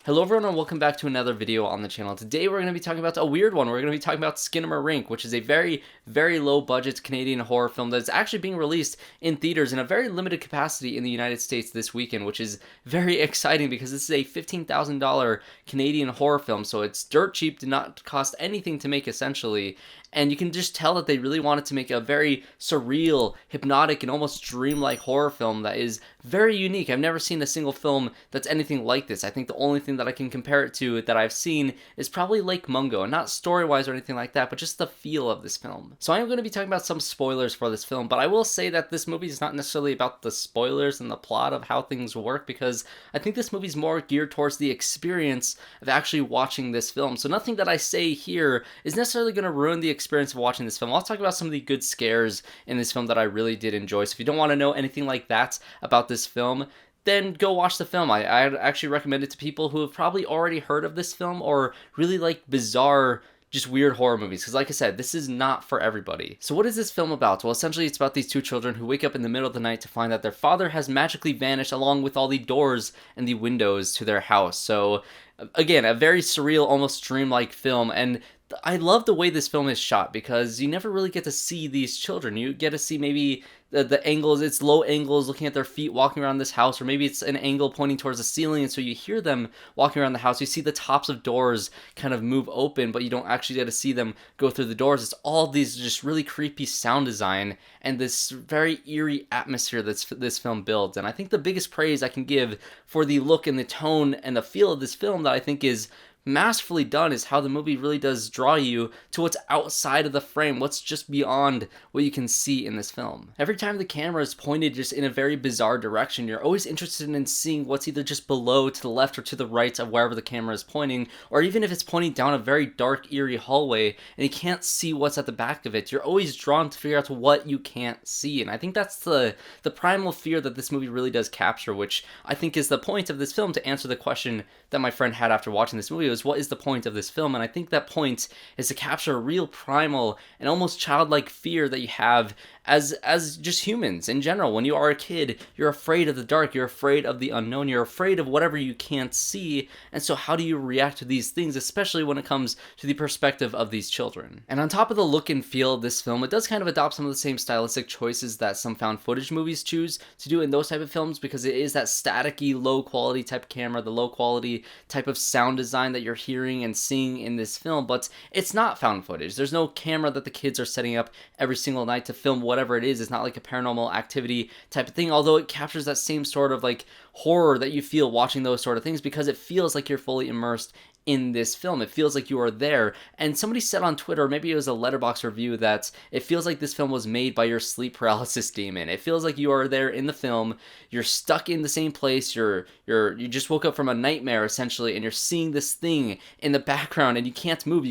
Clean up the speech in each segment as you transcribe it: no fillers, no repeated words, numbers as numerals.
Hello everyone and welcome back to another video on the channel. Today we're going to be talking about a weird one. We're going to be talking about Skinamarink, which is a very, very low budget Canadian horror film that's actually being released in theaters in a very limited capacity in the United States this weekend, which is very exciting because this is a $15,000 Canadian horror film, so it's dirt cheap, did not cost anything to make essentially. And you can just tell that they really wanted to make a very surreal, hypnotic, and almost dreamlike horror film that is very unique. I've never seen a single film that's anything like this. I think the only thing that I can compare it to that I've seen is probably Lake Mungo. Not story-wise or anything like that, but just the feel of this film. So I am going to be talking about some spoilers for this film, but I will say that this movie is not necessarily about the spoilers and the plot of how things work, because I think this movie is more geared towards the experience of actually watching this film. So nothing that I say here is necessarily going to ruin the experience of watching this film. I'll talk about some of the good scares in this film that I really did enjoy. So if you don't want to know anything like that about this film, then go watch the film. I'd actually recommend it to people who have probably already heard of this film or really like bizarre, just weird horror movies, because like I said, this is not for everybody. So what is this film about? Well, essentially it's about these two children who wake up in the middle of the night to find that their father has magically vanished along with all the doors and the windows to their house. So again, a very surreal, almost dreamlike film, and I love the way this film is shot because you never really get to see these children. You get to see maybe the angles, it's low angles looking at their feet walking around this house, or maybe it's an angle pointing towards the ceiling, and so you hear them walking around the house. You see the tops of doors kind of move open, but you don't actually get to see them go through the doors. It's all these just really creepy sound design and this very eerie atmosphere that this film builds. And I think the biggest praise I can give for the look and the tone and the feel of this film that I think is masterfully done is how the movie really does draw you to what's outside of the frame, what's just beyond what you can see in this film. Every time the camera is pointed just in a very bizarre direction, you're always interested in seeing what's either just below, to the left, or to the right of wherever the camera is pointing, or even if it's pointing down a very dark, eerie hallway and you can't see what's at the back of it, you're always drawn to figure out what you can't see. And I think that's the primal fear that this movie really does capture, which I think is the point of this film, to answer the question that my friend had after watching this movie. What is the point of this film? And I think that point is to capture a real primal and almost childlike fear that you have as just humans in general. When you are a kid, you're afraid of the dark, you're afraid of the unknown, you're afraid of whatever you can't see. And so how do you react to these things, especially when it comes to the perspective of these children? And on top of the look and feel of this film, it does kind of adopt some of the same stylistic choices that some found footage movies choose to do in those type of films, because it is that staticky, low quality type camera, the low quality type of sound design that you're hearing and seeing in this film. But it's not found footage. There's no camera that the kids are setting up every single night to film whatever it is. It's not like a Paranormal Activity type of thing, although it captures that same sort of like horror that you feel watching those sort of things, because it feels like you're fully immersed in this film. It feels like you are there. And somebody said on Twitter, maybe it was a Letterboxd review, that it feels like this film was made by your sleep paralysis demon. It feels like you are there in the film, you're stuck in the same place, you just woke up from a nightmare essentially, and you're seeing this thing in the background and you can't move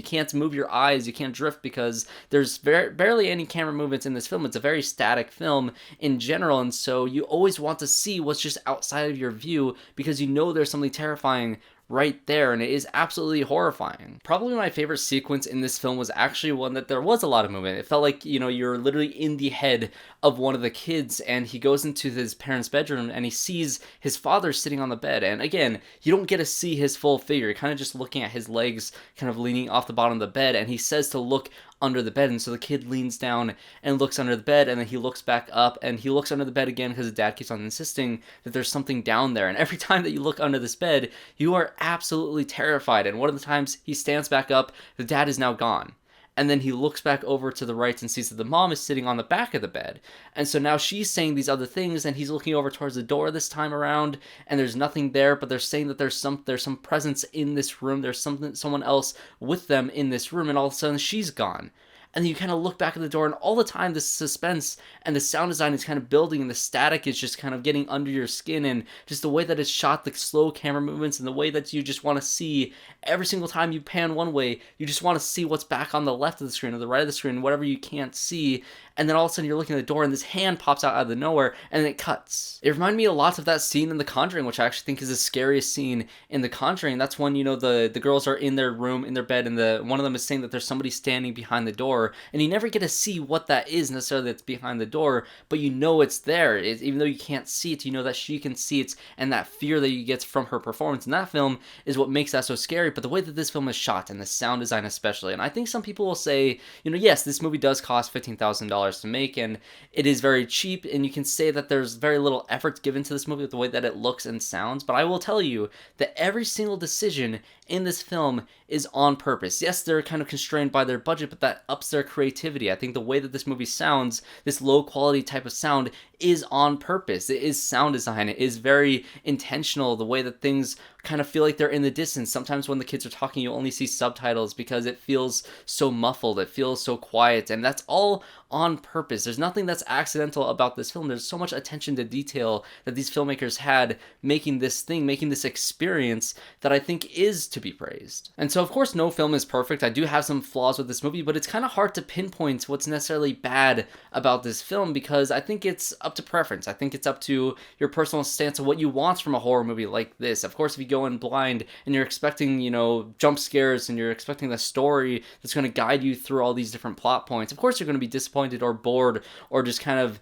your eyes, you can't drift, because there's barely any camera movements in this film. It's a very static film in general, and so you always want to see what's just outside of your view, because you know there's something terrifying right there, and it is absolutely horrifying. Probably my favorite sequence in this film was actually one that there was a lot of movement. It felt like, you know, you're literally in the head of one of the kids, and he goes into his parents' bedroom and he sees his father sitting on the bed. And again, you don't get to see his full figure. You're kind of just looking at his legs kind of leaning off the bottom of the bed, and he says to look under the bed, and so the kid leans down and looks under the bed, and then he looks back up and he looks under the bed again, because his dad keeps on insisting that there's something down there. And every time that you look under this bed, you are absolutely terrified. And one of the times he stands back up, the dad is now gone. And then he looks back over to the right and sees that the mom is sitting on the back of the bed. And so now she's saying these other things, and he's looking over towards the door this time around, and there's nothing there, but they're saying that there's some presence in this room, there's someone else with them in this room, and all of a sudden she's gone. And then you kind of look back at the door, and all the time this suspense and the sound design is kind of building, and the static is just kind of getting under your skin, and just the way that it's shot, the slow camera movements, and the way that you just want to see every single time you pan one way, you just want to see what's back on the left of the screen or the right of the screen, whatever you can't see. and then all of a sudden you're looking at the door and this hand pops out of the nowhere and then it cuts. It reminded me a lot of that scene in The Conjuring, which I actually think is the scariest scene in The Conjuring. That's when, you know, the girls are in their room, in their bed, and one of them is saying that there's somebody standing behind the door, and you never get to see what that is necessarily that's behind the door, but you know it's there. Even though you can't see it, you know that she can see it, and that fear that you get from her performance in that film is what makes that so scary. But the way that this film is shot, and the sound design especially, and I think some people will say, you know, yes, this movie does cost $15,000 to make, and it is very cheap, and you can say that there's very little effort given to this movie with the way that it looks and sounds, but I will tell you that every single decision in this film is on purpose. Yes, they're kind of constrained by their budget, but that ups their creativity. I think the way that this movie sounds, this low quality type of sound, is on purpose. It is sound design. It is very intentional, the way that things kind of feel like they're in the distance. Sometimes when the kids are talking, you only see subtitles because it feels so muffled, it feels so quiet, and that's all on purpose. There's nothing that's accidental about this film. There's so much attention to detail that these filmmakers had making this thing, making this experience, that I think is to be praised. And so of course no film is perfect. I do have some flaws with this movie, but it's kind of hard to pinpoint what's necessarily bad about this film, because I think it's up to preference. I think it's up to your personal stance of what you want from a horror movie like this. Of course, if you go in blind and you're expecting, you know, jump scares, and you're expecting the story that's going to guide you through all these different plot points, of course you're going to be disappointed or bored, or just kind of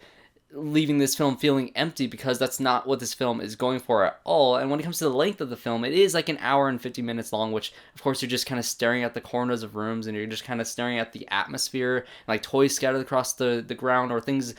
leaving this film feeling empty, because that's not what this film is going for at all. And when it comes to the length of the film, it is like an hour and 50 minutes long, which of course you're just kind of staring at the corners of rooms, and you're just kind of staring at the atmosphere, and like toys scattered across the ground, or things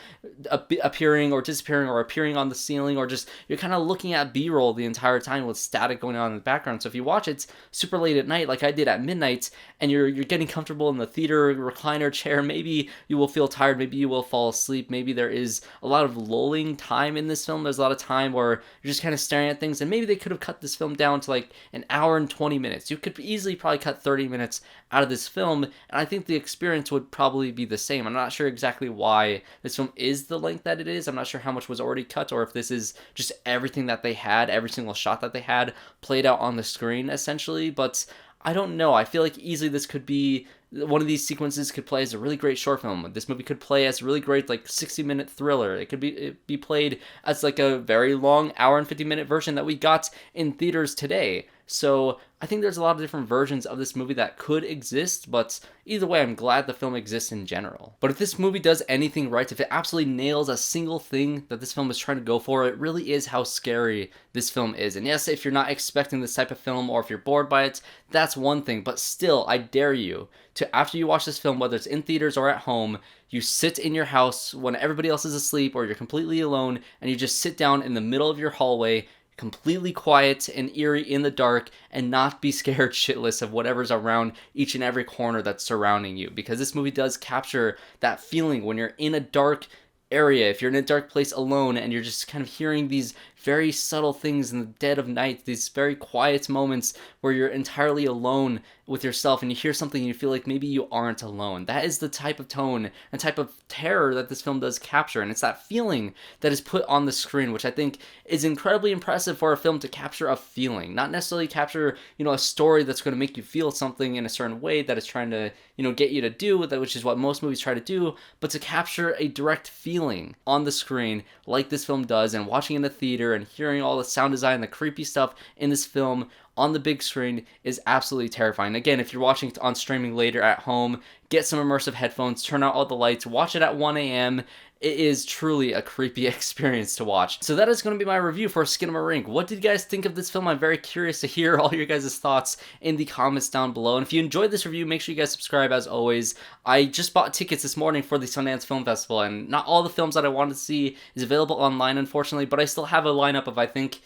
appearing or disappearing, or appearing on the ceiling, or just you're kind of looking at B-roll the entire time with static going on in the background. So if you watch it super late at night, like I did at midnight, and you're getting comfortable in the theater recliner chair, maybe you will feel tired, maybe you will fall asleep, maybe there is a lot of lulling time in this film. There's a lot of time where you're just kind of staring at things, and maybe they could have cut this film down to like an hour and 20 minutes. You could easily probably cut 30 minutes out of this film, and I think the experience would probably be the same. I'm not sure exactly why this film is the length that it is. I'm not sure how much was already cut, or if this is just everything that they had, every single shot that they had played out on the screen essentially, but I don't know. I feel like easily this could be one of these sequences could play as a really great short film. This movie could play as a really great like 60-minute thriller. It could be played as like a very long hour and 50-minute version that we got in theaters today. So I think there's a lot of different versions of this movie that could exist, but either way, I'm glad the film exists in general. But if this movie does anything right, if it absolutely nails a single thing that this film is trying to go for, it really is how scary this film is. And yes, if you're not expecting this type of film, or if you're bored by it, that's one thing, but still, I dare you to, after you watch this film, whether it's in theaters or at home, you sit in your house when everybody else is asleep, or you're completely alone, and you just sit down in the middle of your hallway, completely quiet and eerie in the dark, and not be scared shitless of whatever's around each and every corner that's surrounding you. Because this movie does capture that feeling when you're in a dark area, if you're in a dark place alone, and you're just kind of hearing these very subtle things in the dead of night, these very quiet moments where you're entirely alone with yourself, and you hear something and you feel like maybe you aren't alone. That is the type of tone and type of terror that this film does capture, and it's that feeling that is put on the screen, which I think is incredibly impressive for a film to capture a feeling, not necessarily capture, you know, a story that's going to make you feel something in a certain way that is trying to, you know, get you to do, which is what most movies try to do, but to capture a direct feeling on the screen like this film does, and watching in the theater and hearing all the sound design, the creepy stuff in this film on the big screen is absolutely terrifying. Again, if you're watching it on streaming later at home, get some immersive headphones, turn out all the lights, watch it at 1 a.m. It is truly a creepy experience to watch. So that is going to be my review for Skinamarink. What did you guys think of this film? I'm very curious to hear all your guys' thoughts in the comments down below. And if you enjoyed this review, make sure you guys subscribe as always. I just bought tickets this morning for the Sundance Film Festival, and not all the films that I wanted to see is available online, unfortunately, but I still have a lineup of, I think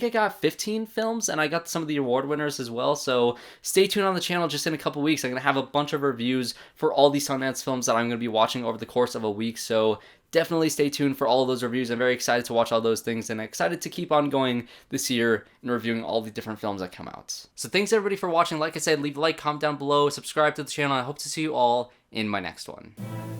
I got 15 films, and I got some of the award winners as well, so stay tuned on the channel just in a couple weeks. I'm going to have a bunch of reviews for all these Sundance films that I'm going to be watching over the course of a week, so definitely stay tuned for all of those reviews. I'm very excited to watch all those things, and excited to keep on going this year and reviewing all the different films that come out. So thanks everybody for watching. Like I said, leave a like, comment down below, subscribe to the channel. I hope to see you all in my next one.